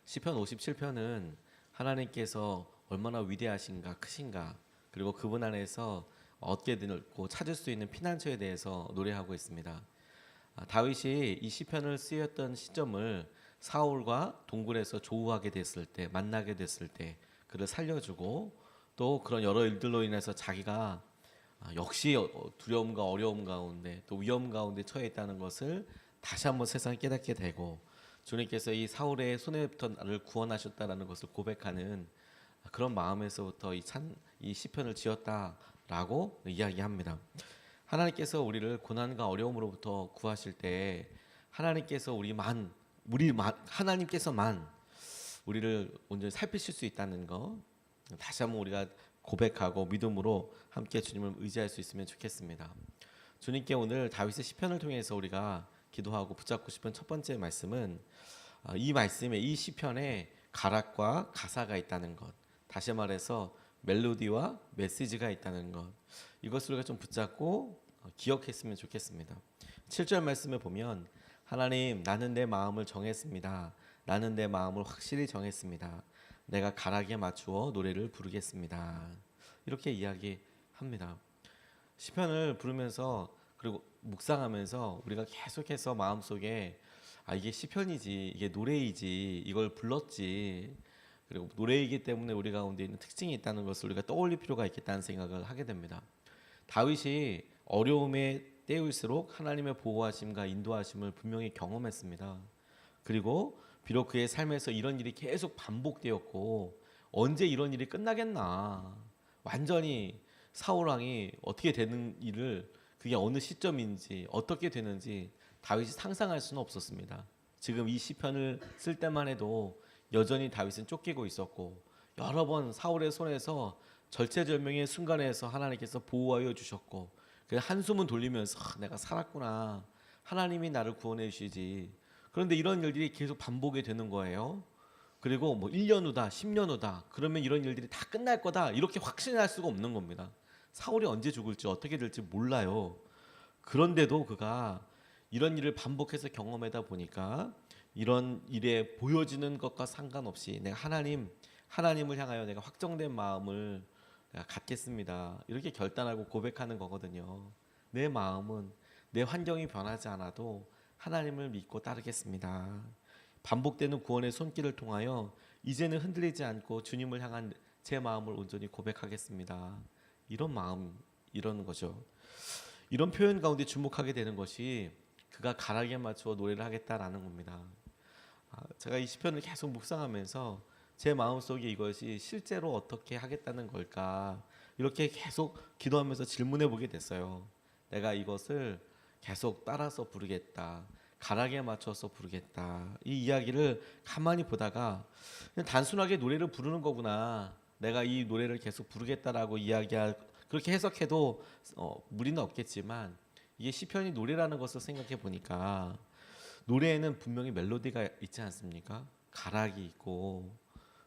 시편 57편은 하나님께서 얼마나 위대하신가 크신가 그리고 그분 안에서 얻게 되고 찾을 수 있는 피난처에 대해서 노래하고 있습니다. 다윗이 이 시편을 쓰였던 시점을 사울과 동굴에서 조우하게 됐을 때 만나게 됐을 때 그를 살려주고 또 그런 여러 일들로 인해서 자기가 역시 두려움과 어려움 가운데 또 위험 가운데 처해 있다는 것을 다시 한번 세상에 깨닫게 되고 주님께서 이 사울의 손에부터 나를 구원하셨다라는 것을 고백하는 그런 마음에서부터 이 시편을 지었다라고 이야기합니다. 하나님께서 우리를 고난과 어려움으로부터 구하실 때 하나님께서 하나님께서만 우리를 온전히 살피실 수 있다는 거 다시 한번 우리가 고백하고 믿음으로 함께 주님을 의지할 수 있으면 좋겠습니다. 주님께 오늘 다윗의 시편을 통해서 우리가 기도하고 붙잡고 싶은 첫 번째 말씀은 이 말씀에 이 시편에 가락과 가사가 있다는 것, 다시 말해서 멜로디와 메시지가 있다는 것, 이것을 우리가 좀 붙잡고 기억했으면 좋겠습니다. 7절 말씀에 보면 하나님, 나는 내 마음을 정했습니다. 나는 내 마음을 확실히 정했습니다. 내가 가락에 맞추어 노래를 부르겠습니다. 이렇게 이야기합니다. 시편을 부르면서 그리고 묵상하면서 우리가 계속해서 마음속에 이게 시편이지, 이게 노래이지, 이걸 불렀지, 그리고 노래이기 때문에 우리 가운데 있는 특징이 있다는 것을 우리가 떠올릴 필요가 있겠다는 생각을 하게 됩니다. 다윗이 어려움의 때일수록 하나님의 보호하심과 인도하심을 분명히 경험했습니다. 그리고 비록 그의 삶에서 이런 일이 계속 반복되었고 언제 이런 일이 끝나겠나, 완전히 사울 왕이 어떻게 되는 일을 그게 어느 시점인지 어떻게 되는지 다윗이 상상할 수는 없었습니다. 지금 이 시편을 쓸 때만 해도 여전히 다윗은 쫓기고 있었고 여러 번 사울의 손에서 절체절명의 순간에서 하나님께서 보호하여 주셨고 그 한숨은 돌리면서 내가 살았구나, 하나님이 나를 구원해 주시지. 그런데 이런 일들이 계속 반복이 되는 거예요. 그리고 뭐 1년 후다 10년 후다 그러면 이런 일들이 다 끝날 거다 이렇게 확신할 수가 없는 겁니다. 사울이 언제 죽을지 어떻게 될지 몰라요. 그런데도 그가 이런 일을 반복해서 경험하다 보니까 이런 일에 보여지는 것과 상관없이 내가 하나님을 향하여 내가 확정된 마음을 내가 갖겠습니다, 이렇게 결단하고 고백하는 거거든요. 내 마음은 내 환경이 변하지 않아도 하나님을 믿고 따르겠습니다. 반복되는 구원의 손길을 통하여 이제는 흔들리지 않고 주님을 향한 제 마음을 온전히 고백하겠습니다. 이런 마음, 이런 거죠. 이런 표현 가운데 주목하게 되는 것이 그가 가락에 맞추어 노래를 하겠다라는 겁니다. 제가 이 시편을 계속 묵상하면서 제 마음속에 이것이 실제로 어떻게 하겠다는 걸까 이렇게 계속 기도하면서 질문해 보게 됐어요. 내가 이것을 계속 따라서 부르겠다, 가락에 맞춰서 부르겠다, 이 이야기를 가만히 보다가 그냥 단순하게 노래를 부르는 거구나, 내가 이 노래를 계속 부르겠다라고 그렇게 해석해도 무리는 없겠지만 이게 시편이 노래라는 것을 생각해 보니까 노래에는 분명히 멜로디가 있지 않습니까? 가락이 있고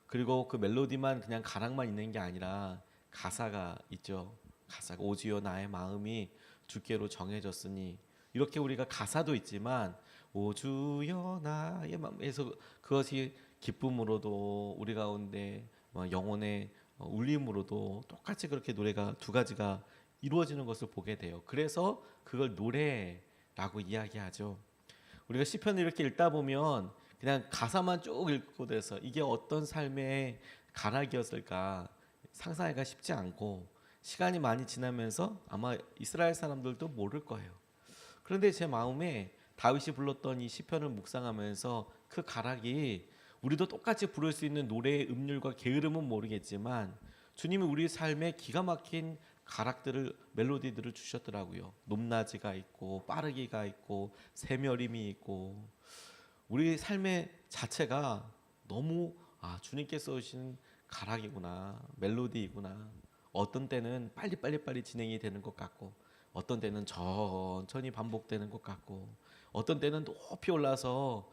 그리고 그 멜로디만 그냥 가락만 있는 게 아니라 가사가 있죠. 가사가 오지요 나의 마음이 주께로 정해졌으니, 이렇게 우리가 가사도 있지만 오주여 나의 마음에서 그것이 기쁨으로도 우리 가운데 영혼의 울림으로도 똑같이 그렇게 노래가 두 가지가 이루어지는 것을 보게 돼요. 그래서 그걸 노래라고 이야기하죠. 우리가 시편을 이렇게 읽다 보면 그냥 가사만 쭉 읽고 돼서 이게 어떤 삶의 가락이었을까 상상하기가 쉽지 않고 시간이 많이 지나면서 아마 이스라엘 사람들도 모를 거예요. 그런데 제 마음에 다윗이 불렀던 이 시편을 묵상하면서 그 가락이 우리도 똑같이 부를 수 있는 노래의 음률과 게으름은 모르겠지만 주님이 우리 삶에 기가 막힌 가락들을, 멜로디들을 주셨더라고요. 높낮이가 있고 빠르기가 있고 세멸임이 있고 우리 삶의 자체가 너무 주님께서 오신 가락이구나, 멜로디이구나. 어떤 때는 빨리 진행이 되는 것 같고 어떤 때는 천천히 반복되는 것 같고 어떤 때는 높이 올라서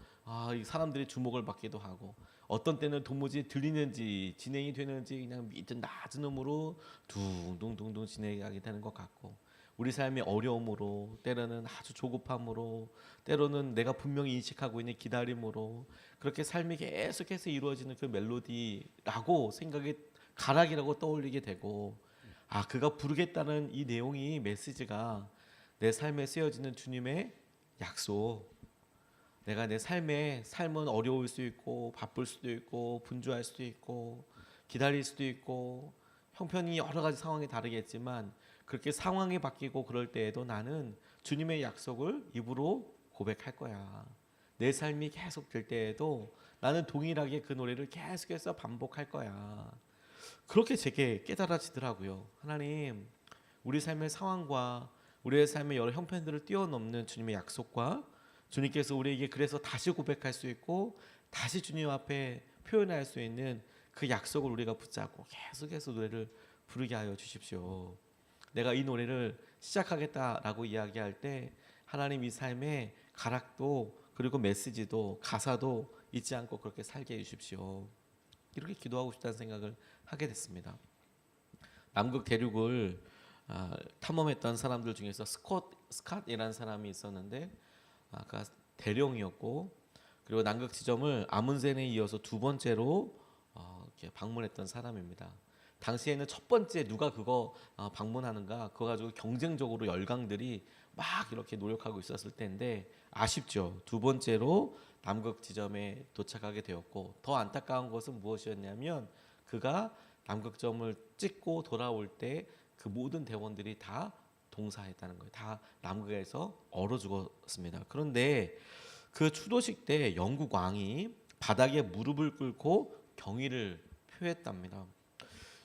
이 사람들이 주목을 받기도 하고 어떤 때는 도무지 들리는지 진행이 되는지 그냥 밑에 낮은 음으로 둥둥둥둥 진행하게 되는 것 같고 우리 삶의 어려움으로, 때로는 아주 조급함으로, 때로는 내가 분명히 인식하고 있는 기다림으로 그렇게 삶이 계속해서 이루어지는 그 멜로디라고 생각이 가락이라고 떠올리게 되고, 아, 그가 부르겠다는 이 내용이 메시지가 내 삶에 쓰여지는 주님의 약속. 내가 내 삶은 어려울 수 있고 바쁠 수도 있고 분주할 수도 있고 기다릴 수도 있고 형편이 여러 가지 상황이 다르겠지만, 그렇게 상황이 바뀌고 그럴 때에도 나는 주님의 약속을 입으로 고백할 거야. 내 삶이 계속 될 때에도 나는 동일하게 그 노래를 계속해서 반복할 거야. 그렇게 제게 깨달아지더라고요. 하나님, 우리 삶의 상황과 우리의 삶의 여러 형편들을 뛰어넘는 주님의 약속과 주님께서 우리에게 그래서 다시 고백할 수 있고 다시 주님 앞에 표현할 수 있는 그 약속을 우리가 붙잡고 계속해서 노래를 부르게 하여 주십시오. 내가 이 노래를 시작하겠다라고 이야기할 때 하나님 이 삶의 가락도 그리고 메시지도 가사도 잊지 않고 그렇게 살게 해주십시오. 이렇게 기도하고 싶다는 생각을 하게 됐습니다. 남극 대륙을 탐험했던 사람들 중에서 스캇이라는 사람이 있었는데, 그가 대령이었고, 그리고 남극 지점을 아문센에 이어서 두 번째로 이렇게 방문했던 사람입니다. 당시에는 첫 번째 누가 그거 방문하는가 그거 가지고 경쟁적으로 열강들이 막 이렇게 노력하고 있었을 때인데, 아쉽죠. 두 번째로 남극 지점에 도착하게 되었고, 더 안타까운 것은 무엇이었냐면 그가 남극점을 찍고 돌아올 때 그 모든 대원들이 다 동사했다는 거예요. 다 남극에서 얼어 죽었습니다. 그런데 그 추도식 때 영국 왕이 바닥에 무릎을 꿇고 경의를 표했답니다.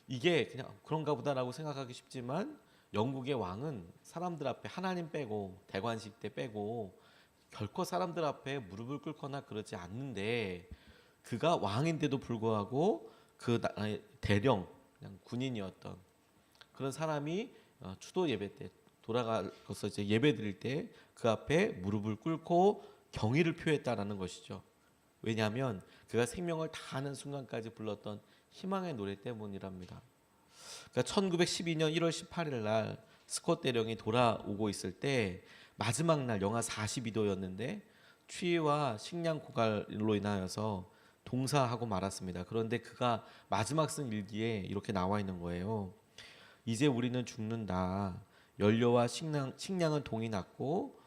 이게 그냥 그런가 보다라고 생각하기 쉽지만, 영국의 왕은 사람들 앞에 하나님 빼고 대관식 때 빼고 결코 사람들 앞에 무릎을 꿇거나 그러지 않는데, 그가 왕인데도 불구하고 그 나라의 대령, 그냥 군인이었던 그런 사람이 추도 예배 때 돌아가서 이제 예배 드릴 때 그 앞에 무릎을 꿇고 경의를 표했다라는 것이죠. 왜냐하면 그가 생명을 다하는 순간까지 불렀던 희망의 노래 때문이랍니다. 그러니까 1912년 1월 18일 날 스콧 대령이 돌아오고 있을 때 마지막 날 영하 42도였는데 추위와 식량 고갈로 인하여서 동사하고 말았습니다. 그런데 그가 마지막 쓴 일기에 이렇게 나와 있는 거예요. 이제 우리는 죽는다. 연료와 식량은 동이 났고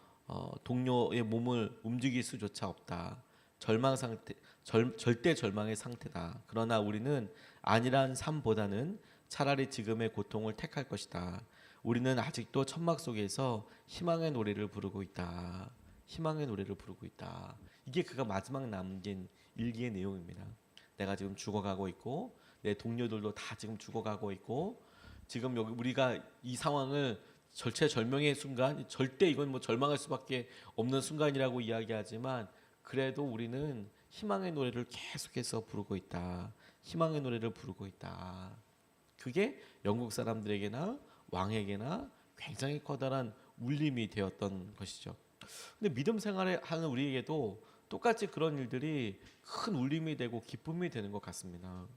동료의 몸을 움직일 수조차 없다. 절망 상태, 절대 절망의 상태다. 그러나 우리는 안일한 삶보다는 차라리 지금의 고통을 택할 것이다. 우리는 아직도 천막 속에서 희망의 노래를 부르고 있다. 희망의 노래를 부르고 있다. 이게 그가 마지막 남긴 일기의 내용입니다. 내가 지금 죽어가고 있고 내 동료들도 다 지금 죽어가고 있고, 지금 여기 우리가 이 상황을 절체절명의 순간, 절대 이건 뭐 절망할 수밖에 없는 순간이라고 이야기하지만, 그래도 우리는 희망의 노래를 계속해서 부르고 있다. 희망의 노래를 부르고 있다. 그게 영국 사람들에게나 왕에게나 굉장히 커다란 울림이 되었던 것이죠. 근데 믿음 생활을 하는 우리에게도 똑같이 그런 일들이 큰 울림이 되고 기쁨이 되는 것 같습니다.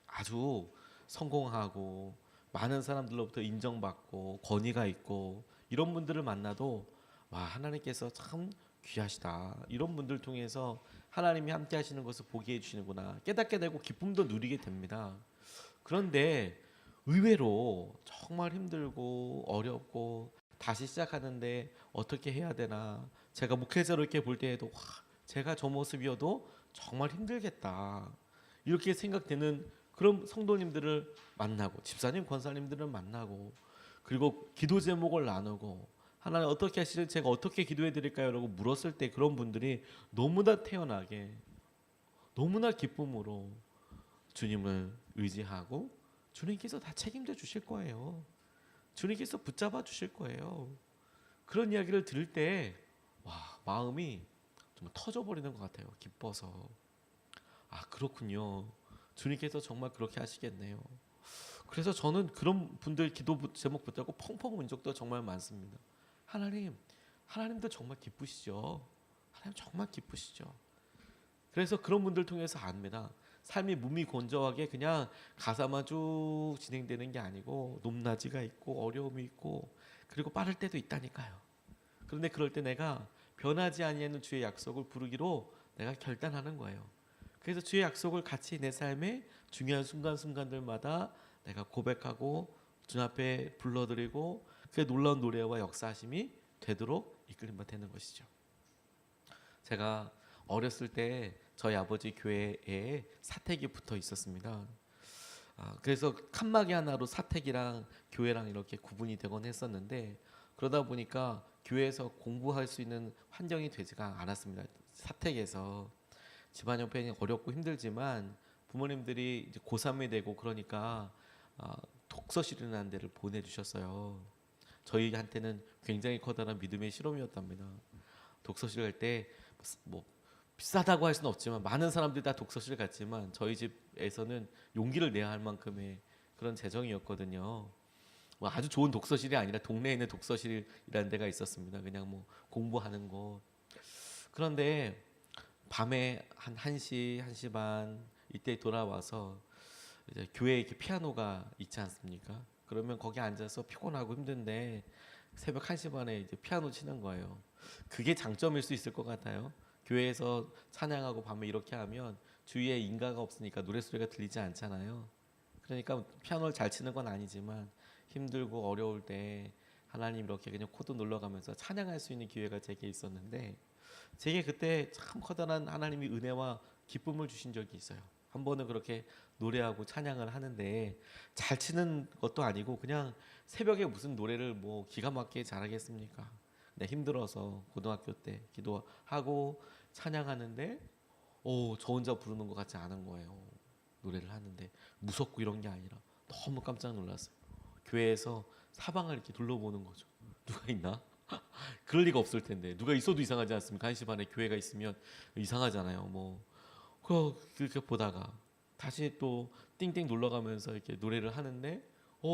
아주 성공하고 많은 사람들로부터 인정받고 권위가 있고 이런 분들을 만나도 와, 하나님께서 참 귀하시다. 이런 분들 통해서 하나님이 함께 하시는 것을 보게 해주시는구나. 깨닫게 되고 기쁨도 누리게 됩니다. 그런데 의외로 정말 힘들고 어렵고 다시 시작하는데 어떻게 해야 되나. 제가 목회자로 이렇게 볼 때에도 와, 제가 저 모습이어도 정말 힘들겠다. 이렇게 생각되는 그런 성도님들을 만나고 집사님, 권사님들을 만나고, 그리고 기도 제목을 나누고 하나님 어떻게 하시는지 제가 어떻게 기도해 드릴까요? 라고 물었을 때 그런 분들이 너무나 태연하게 너무나 기쁨으로 주님을 의지하고 주님께서 다 책임져 주실 거예요. 주님께서 붙잡아 주실 거예요. 그런 이야기를 들을 때 와, 마음이 정말 터져버리는 것 같아요. 기뻐서. 아, 그렇군요. 주님께서 정말 그렇게 하시겠네요. 그래서 저는 그런 분들 기도 제목 붙잡고 펑펑 운 적도 정말 많습니다. 하나님도 정말 기쁘시죠. 하나님 정말 기쁘시죠. 그래서 그런 분들 통해서 압니다. 삶이 무미건조하게 그냥 가사만 쭉 진행되는 게 아니고 높낮이가 있고 어려움이 있고 그리고 빠를 때도 있다니까요. 그런데 그럴 때 내가 변하지 아니하는 주의 약속을 부르기로 내가 결단하는 거예요. 그래서 주의 약속을 같이 내 삶의 중요한 순간순간들마다 내가 고백하고 주 앞에 불러드리고 그 놀라운 노래와 역사하심이 되도록 이끌림 되는 것이죠. 제가 어렸을 때 저희 아버지 교회에 사택이 붙어 있었습니다. 그래서 칸막이 하나로 사택이랑 교회랑 이렇게 구분이 되곤 했었는데, 그러다 보니까 교회에서 공부할 수 있는 환경이 되지가 않았습니다. 사택에서 집안 형편이 어렵고 힘들지만 부모님들이 이제 고3이 되고 그러니까 독서실이라는 데를 보내주셨어요. 저희한테는 굉장히 커다란 믿음의 실험이었답니다. 독서실 갈 때 뭐 비싸다고 할 수는 없지만 많은 사람들이 다 독서실 갔지만 저희 집에서는 용기를 내야 할 만큼의 그런 재정이었거든요. 뭐 아주 좋은 독서실이 아니라 동네에 있는 독서실이라는 데가 있었습니다. 그냥 뭐 공부하는 곳. 그런데 밤에 한 1시, 1시 반 이때 돌아와서 이제 교회에 이렇게 피아노가 있지 않습니까? 그러면 거기 앉아서 피곤하고 힘든데 새벽 1시 반에 이제 피아노 치는 거예요. 그게 장점일 수 있을 것 같아요. 교회에서 찬양하고 밤에 이렇게 하면 주위에 인가가 없으니까 노래소리가 들리지 않잖아요. 그러니까 피아노를 잘 치는 건 아니지만 힘들고 어려울 때 하나님 이렇게 그냥 코드 눌러가면서 찬양할 수 있는 기회가 제게 있었는데, 제게 그때 참 커다란 하나님의 은혜와 기쁨을 주신 적이 있어요. 한 번은 그렇게 노래하고 찬양을 하는데 잘 치는 것도 아니고 그냥 새벽에 무슨 노래를 뭐 기가 막히게 잘하겠습니까? 네, 힘들어서 고등학교 때 기도하고 찬양하는데 저 혼자 부르는 것 같지 않은 거예요. 노래를 하는데 무섭고 이런 게 아니라 너무 깜짝 놀랐어요. 교회에서 사방을 이렇게 둘러보는 거죠. 누가 있나? 그럴 리가 없을 텐데 누가 있어도 이상하지 않습니까? 1시 반에 교회가 있으면 이상하잖아요. 뭐 그렇게 보다가 다시 또 띵띵 눌러가면서 이렇게 노래를 하는데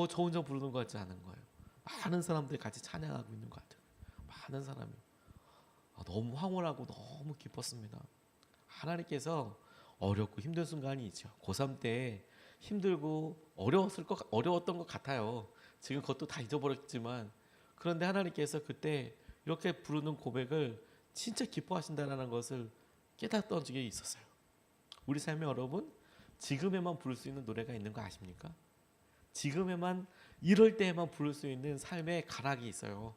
저 혼자 부르는 것 같지 않은 거예요. 많은 사람들이 같이 찬양하고 있는 것 같아요. 많은 사람이. 너무 황홀하고 너무 기뻤습니다. 하나님께서 어렵고 힘든 순간이 있죠. 고3 때 힘들고 어려웠던 것 같아요. 지금 그것도 다 잊어버렸지만, 그런데 하나님께서 그때 이렇게 부르는 고백을 진짜 기뻐하신다는 것을 깨닫던 적이 있었어요. 우리 삶에 여러분, 지금에만 부를 수 있는 노래가 있는 거 아십니까? 지금에만, 이럴 때에만 부를 수 있는 삶의 가락이 있어요.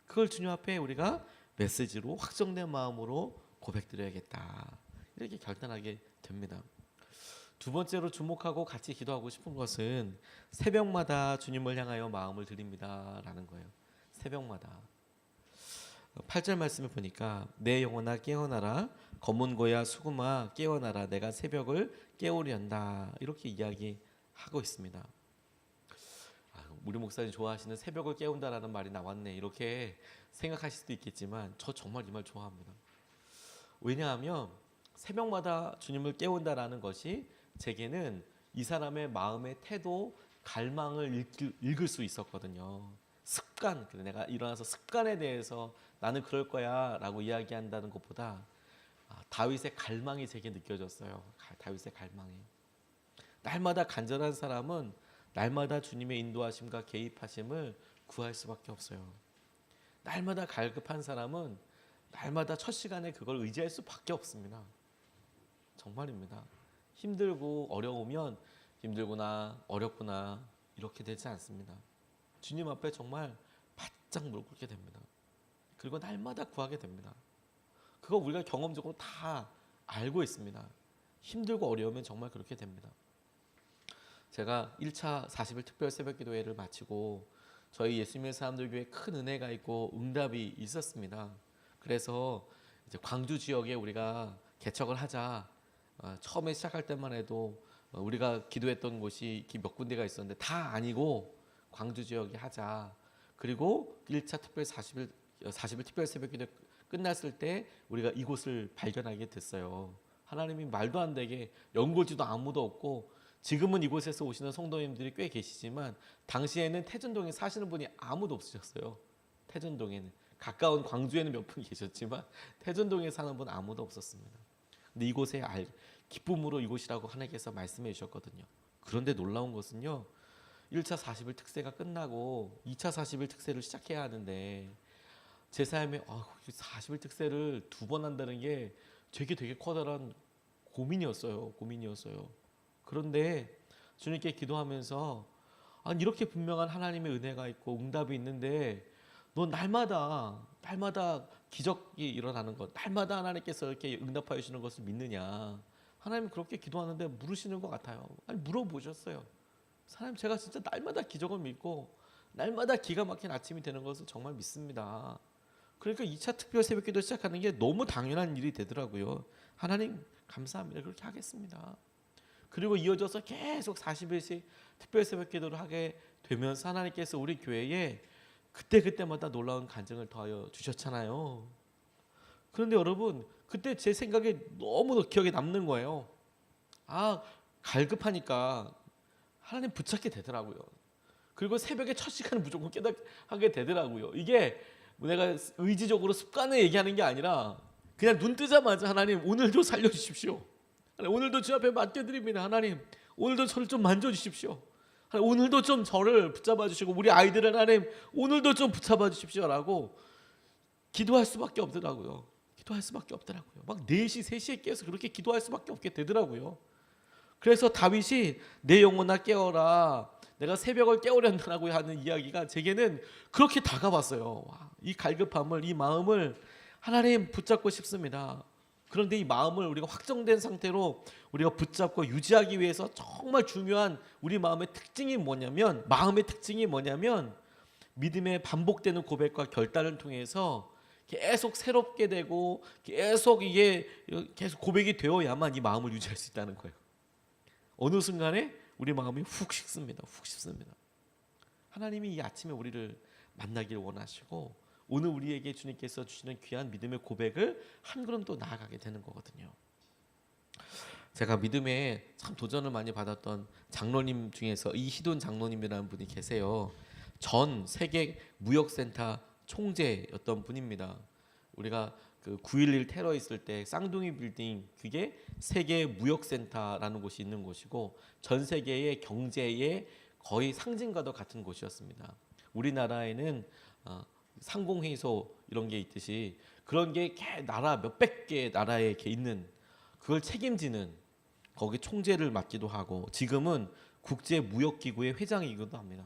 그걸 주님 앞에 우리가 메시지로 확정된 마음으로 고백드려야겠다, 이렇게 결단하게 됩니다. 두 번째로 주목하고 같이 기도하고 싶은 것은 새벽마다 주님을 향하여 마음을 드립니다라는 거예요. 새벽마다 8절 말씀을 보니까 내 영혼아 깨어나라, 검은 고야 수금아 깨어나라, 내가 새벽을 깨우련다, 이렇게 이야기하고 있습니다. 우리 목사님 좋아하시는 새벽을 깨운다라는 말이 나왔네, 이렇게 생각하실 수도 있겠지만 저 정말 이 말 좋아합니다. 왜냐하면 새벽마다 주님을 깨운다라는 것이 제게는 이 사람의 마음의 태도, 갈망을 읽을 수 있었거든요. 습관, 내가 일어나서 습관에 대해서 나는 그럴 거야 라고 이야기한다는 것보다 다윗의 갈망이 제게 느껴졌어요. 다윗의 갈망이. 날마다 간절한 사람은 날마다 주님의 인도하심과 개입하심을 구할 수밖에 없어요. 날마다 갈급한 사람은 날마다 첫 시간에 그걸 의지할 수밖에 없습니다. 정말입니다. 힘들고 어려우면 힘들구나, 어렵구나 이렇게 되지 않습니다. 주님 앞에 정말 바짝 무릎 꿇게 됩니다. 그리고 날마다 구하게 됩니다. 그거 우리가 경험적으로 다 알고 있습니다. 힘들고 어려우면 정말 그렇게 됩니다. 제가 1차 40일 특별 새벽기도회를 마치고 저희 예수님의 사람들 교회에 큰 은혜가 있고 응답이 있었습니다. 그래서 이제 광주 지역에 우리가 개척을 하자. 처음에 시작할 때만 해도 우리가 기도했던 곳이 몇 군데가 있었는데 다 아니고 광주 지역에 하자. 그리고 1차 특별 40일 특별 새벽기도 끝났을 때 우리가 이곳을 발견하게 됐어요. 하나님이 말도 안 되게 연고지도 아무도 없고, 지금은 이곳에서 오시는 성도님들이 꽤 계시지만 당시에는 태전동에 사시는 분이 아무도 없으셨어요. 태전동에는 가까운 광주에는 몇 분 계셨지만 태전동에 사는 분 아무도 없었습니다. 근데 이곳에 기쁨으로 이곳이라고 하나님께서 말씀해 주셨거든요. 그런데 놀라운 것은요, 1차 40일 특세가 끝나고 2차 40일 특세를 시작해야 하는데 제 삶에 40일 특세를 2번 한다는 게 되게 커다란 고민이었어요. 그런데 주님께 기도하면서 이렇게 분명한 하나님의 은혜가 있고 응답이 있는데 넌 날마다 기적이 일어나는 것, 날마다 하나님께서 이렇게 응답하여 주시는 것을 믿느냐? 하나님 그렇게 기도하는데 물으시는 것 같아요. 물어보셨어요. 하나님, 제가 진짜 날마다 기적을 믿고 날마다 기가 막힌 아침이 되는 것을 정말 믿습니다. 그러니까 2차 특별 새벽기도 시작하는 게 너무 당연한 일이 되더라고요. 하나님 감사합니다. 그렇게 하겠습니다. 그리고 이어져서 계속 40일씩 특별 새벽기도를 하게 되면서 하나님께서 우리 교회에 그때마다 놀라운 간증을 더하여 주셨잖아요. 그런데 여러분, 그때 제 생각에 너무 기억에 남는 거예요. 갈급하니까 하나님 붙잡게 되더라고요. 그리고 새벽에 첫 시간을 무조건 깨닫게 되더라고요. 이게 내가 의지적으로 습관을 얘기하는 게 아니라 그냥 눈 뜨자마자 하나님 오늘도 살려주십시오. 하나님, 오늘도 주 앞에 맡겨드립니다. 하나님, 오늘도 저를 좀 만져주십시오. 하나님, 오늘도 좀 저를 붙잡아 주시고 우리 아이들을 하나님 오늘도 좀 붙잡아 주십시오라고 기도할 수밖에 없더라고요. 막 4시, 3시에 깨서 그렇게 기도할 수밖에 없게 되더라고요. 그래서 다윗이 내 영혼아 깨어라, 내가 새벽을 깨우련다라고 하는 이야기가 제게는 그렇게 다가왔어요. 이 갈급함을, 이 마음을 하나님 붙잡고 싶습니다. 그런데 이 마음을 우리가 확정된 상태로 우리가 붙잡고 유지하기 위해서 정말 중요한 우리 마음의 특징이 뭐냐면 믿음의 반복되는 고백과 결단을 통해서 계속 새롭게 되고 계속 고백이 되어야만 이 마음을 유지할 수 있다는 거예요. 어느 순간에 우리 마음이 훅 식습니다. 하나님이 이 아침에 우리를 만나길 원하시고 오늘 우리에게 주님께서 주시는 귀한 믿음의 고백을 한 걸음 더 나아가게 되는 거거든요. 제가 믿음에 참 도전을 많이 받았던 장로님 중에서 이희돈 장로님이라는 분이 계세요. 전 세계 무역센터 총재였던 분입니다. 우리가 그 9.11 테러 있을 때 쌍둥이 빌딩, 그게 세계 무역센터라는 곳이 있는 곳이고 전 세계의 경제의 거의 상징과도 같은 곳이었습니다. 우리나라에는 상공회의소 이런 게 있듯이 그런 게 나라 몇백 개 나라에 이렇게 있는, 그걸 책임지는 거기 총재를 맡기도 하고 지금은 국제무역기구의 회장이기도 합니다.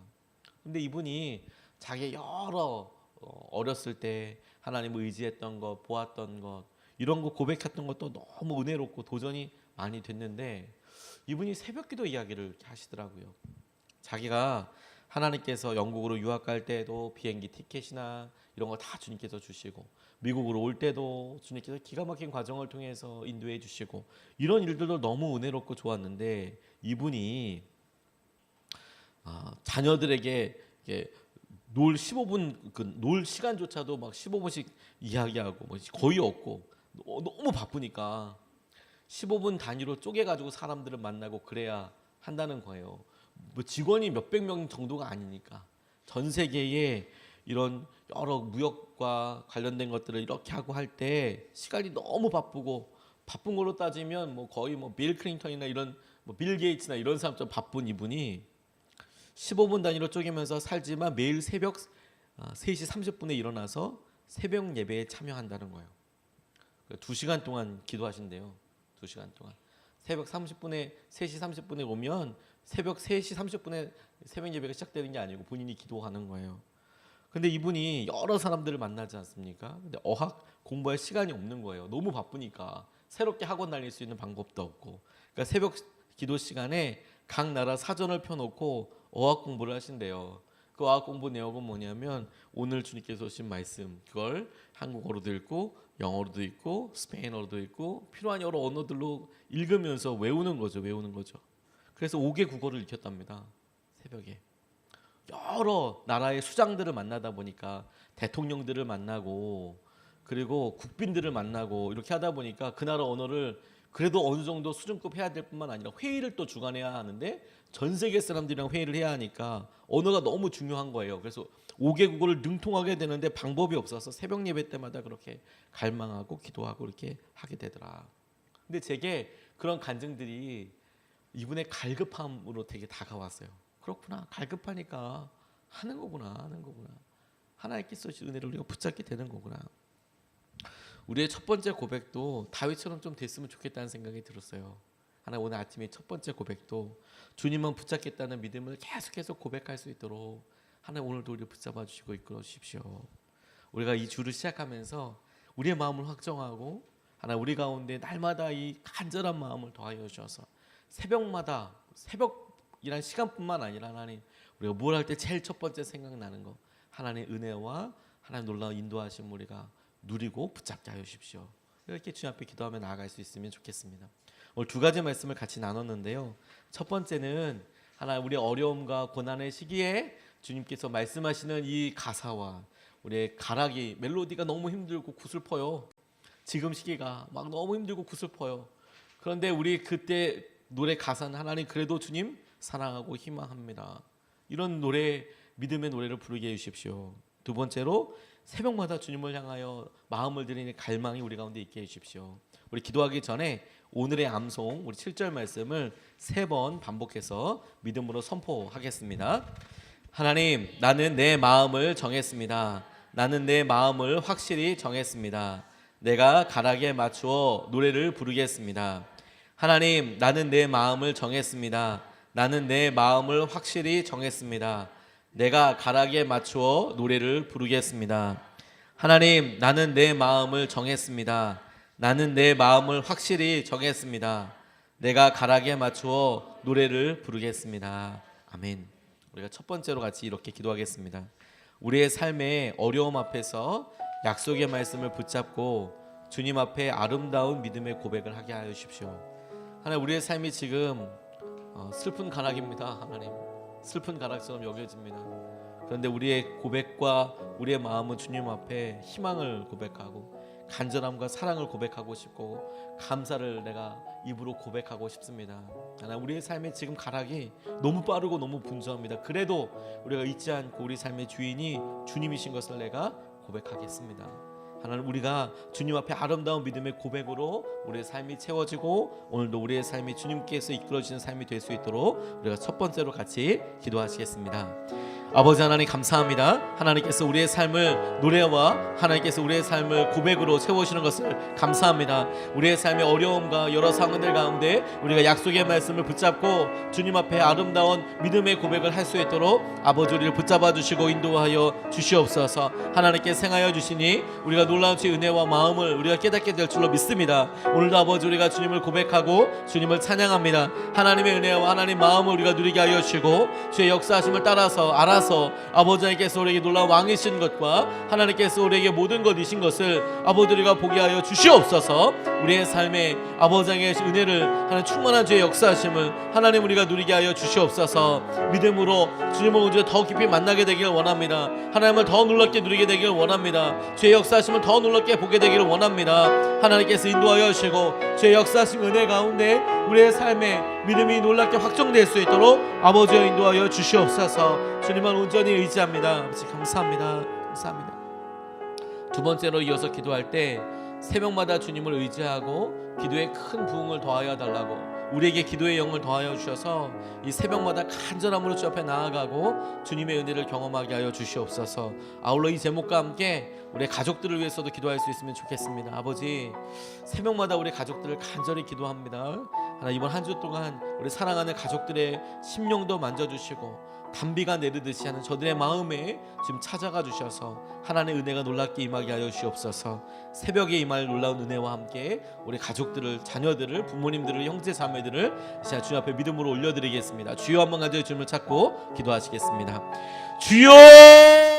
근데 이분이 자기 여러 어렸을 때 하나님을 의지했던 것, 보았던 것, 이런 거 고백했던 것도 너무 은혜롭고 도전이 많이 됐는데 이분이 새벽기도 이야기를 하시더라고요. 자기가 하나님께서 영국으로 유학 갈 때도 비행기 티켓이나 이런 거 다 주님께서 주시고 미국으로 올 때도 주님께서 기가 막힌 과정을 통해서 인도해 주시고 이런 일들도 너무 은혜롭고 좋았는데 이분이 자녀들에게 놀 15분 놀 시간조차도 막 15분씩 이야기하고 뭐 거의 없고 너무 바쁘니까 15분 단위로 쪼개가지고 사람들을 만나고 그래야 한다는 거예요. 뭐 직원이 몇백 명 정도가 아니니까 전 세계에 이런 여러 무역과 관련된 것들을 이렇게 하고 할 때 시간이 너무 바쁘고 바쁜 걸로 따지면 뭐 거의 뭐 빌 클린턴이나 이런 뭐 빌 게이츠나 이런 사람처럼 바쁜 이분이 15분 단위로 쪼개면서 살지만 매일 새벽 3시 30분에 일어나서 새벽 예배에 참여한다는 거예요. 2시간 동안 기도하신대요. 2시간 동안. 새벽 30분에 3시 30분에 오면 새벽 3시 30분에 새벽 예배가 시작되는 게 아니고 본인이 기도하는 거예요. 근데 이분이 여러 사람들을 만나지 않습니까? 근데 어학 공부할 시간이 없는 거예요. 너무 바쁘니까 새롭게 학원 다닐 수 있는 방법도 없고. 그러니까 새벽 기도 시간에 각 나라 사전을 펴놓고 어학 공부를 하신대요. 그 어학 공부 내용은 뭐냐면 오늘 주님께서 오신 말씀, 그걸 한국어로도 읽고 영어로도 읽고 스페인어로도 읽고 필요한 여러 언어들로 읽으면서 외우는 거죠. 그래서 5개 국어를 익혔답니다. 새벽에. 여러 나라의 수장들을 만나다 보니까 대통령들을 만나고 그리고 국빈들을 만나고 이렇게 하다 보니까 그 나라 언어를 그래도 어느 정도 수준급 해야 될 뿐만 아니라 회의를 또 주관해야 하는데 전 세계 사람들이랑 회의를 해야 하니까 언어가 너무 중요한 거예요. 그래서 5개 국어를 능통하게 되는데 방법이 없어서 새벽 예배 때마다 그렇게 갈망하고 기도하고 이렇게 하게 되더라. 근데 제게 그런 간증들이 이분의 갈급함으로 되게 다가왔어요. 그렇구나. 갈급하니까 하는 거구나. 하나님께서 주신 은혜를 우리가 붙잡게 되는 거구나. 우리의 첫 번째 고백도 다윗처럼 좀 됐으면 좋겠다는 생각이 들었어요. 하나님 오늘 아침에 첫 번째 고백도 주님만 붙잡겠다는 믿음을 계속해서 고백할 수 있도록 하나님 오늘도 우리를 붙잡아 주시고 이끌어 주십시오. 우리가 이 주를 시작하면서 우리의 마음을 확정하고 하나님 우리 가운데 날마다 이 간절한 마음을 더하여 주셔서 새벽이란 시간뿐만 아니라 하나님 우리가 뭘 할 때 제일 첫 번째 생각나는 거 하나님의 은혜와 하나님 놀라운 인도하심 우리가 누리고 붙잡게 하여 주십시오. 이렇게 주님 앞에 기도하며 나아갈 수 있으면 좋겠습니다. 오늘 두 가지 말씀을 같이 나눴는데요. 첫 번째는 하나님 우리의 어려움과 고난의 시기에 주님께서 말씀하시는 이 가사와 우리의 가락이 멜로디가 너무 힘들고 구슬퍼요. 지금 시기가 막 너무 힘들고 구슬퍼요. 그런데 우리 그때 노래 가사는 하나님 그래도 주님 사랑하고 희망합니다. 이런 노래 믿음의 노래를 부르게 해주십시오. 두 번째로 새벽마다 주님을 향하여 마음을 드리는 갈망이 우리 가운데 있게 해주십시오. 우리 기도하기 전에 오늘의 암송 우리 7절 말씀을 3번 반복해서 믿음으로 선포하겠습니다. 하나님 나는 내 마음을 정했습니다. 나는 내 마음을 확실히 정했습니다. 내가 가락에 맞추어 노래를 부르겠습니다. 하나님 나는 내 마음을 정했습니다. 나는 내 마음을 확실히 정했습니다. 내가 가락에 맞추어 노래를 부르겠습니다. 하나님 나는 내 마음을 정했습니다. 나는 내 마음을 확실히 정했습니다. 내가 가락에 맞추어 노래를 부르겠습니다. 아멘. 우리가 첫 번째로 같이 이렇게 기도하겠습니다. 우리의 삶의 어려움 앞에서 약속의 말씀을 붙잡고 주님 앞에 아름다운 믿음의 고백을 하게 하여 주십시오. 하나님 우리의 삶이 지금 슬픈 가락입니다. 하나님 슬픈 가락처럼 여겨집니다. 그런데 우리의 고백과 우리의 마음은 주님 앞에 희망을 고백하고 간절함과 사랑을 고백하고 싶고 감사를 내가 입으로 고백하고 싶습니다. 하나님 우리의 삶의 지금 가락이 너무 빠르고 너무 분주합니다. 그래도 우리가 잊지 않고 우리 삶의 주인이 주님이신 것을 내가 고백하겠습니다. 하나님 우리가 주님 앞에 아름다운 믿음의 고백으로 우리의 삶이 채워지고 오늘도 우리의 삶이 주님께서 이끌어주시는 삶이 될 수 있도록 우리가 첫 번째로 같이 기도하시겠습니다. 아버지 하나님 감사합니다. 하나님께서 우리의 삶을 노래와 하나님께서 우리의 삶을 고백으로 채우시는 것을 감사합니다. 우리의 삶의 어려움과 여러 상황들 가운데 우리가 약속의 말씀을 붙잡고 주님 앞에 아름다운 믿음의 고백을 할 수 있도록 아버지 우리를 붙잡아 주시고 인도하여 주시옵소서. 하나님께 행하여 주시니 우리가 놀라운 주의 은혜와 마음을 우리가 깨닫게 될 줄로 믿습니다. 오늘도 아버지 우리가 주님을 고백하고 주님을 찬양합니다. 하나님의 은혜와 하나님 마음을 우리가 누리게 하여 주시고 주의 역사하심을 따라서 알아서 아버지께서 우리에게 놀라운 왕이신 것과 하나님께서 우리에게 모든 것이신 것을 아버지 우리가 보게 하여 주시옵소서. 우리의 삶에 아버지의 은혜를 하나님 충만한 주의 역사하심을 하나님 우리가 누리게 하여 주시옵소서. 믿음으로 주님을 우리가 더 깊이 만나게 되기를 원합니다. 하나님을 더 놀랍게 누리게 되기를 원합니다. 주의 역사하심을 더 놀랍게 보게 되기를 원합니다. 하나님께서 인도하여 주시고 주의 역사하심 은혜 가운데 우리의 삶에 믿음이 놀랍게 확정될 수 있도록 아버지여 인도하여 주시옵소서. 주님만 온전히 의지합니다. 아버지 감사합니다. 감사합니다. 두 번째로 이어서 기도할 때 새벽마다 주님을 의지하고 기도에 큰 부흥을 더하여 달라고 우리에게 기도의 영을 더하여 주셔서 이 새벽마다 간절함으로 주 앞에 나아가고 주님의 은혜를 경험하게 하여 주시옵소서. 아울러 이 제목과 함께 우리 가족들을 위해서도 기도할 수 있으면 좋겠습니다. 아버지 새벽마다 우리 가족들을 간절히 기도합니다. 하나 이번 한 주 동안 우리 사랑하는 가족들의 심령도 만져주시고 단비가 내리듯이 하는 저들의 마음에 지금 찾아가 주셔서 하나님의 은혜가 놀랍게 임하게 하여 주옵소서. 새벽에 임할 놀라운 은혜와 함께 우리 가족들을 자녀들을 부모님들을 형제 자매들을 자 주님 앞에 믿음으로 올려드리겠습니다. 주여 한번 가져 주님을 찾고 기도하시겠습니다. 주여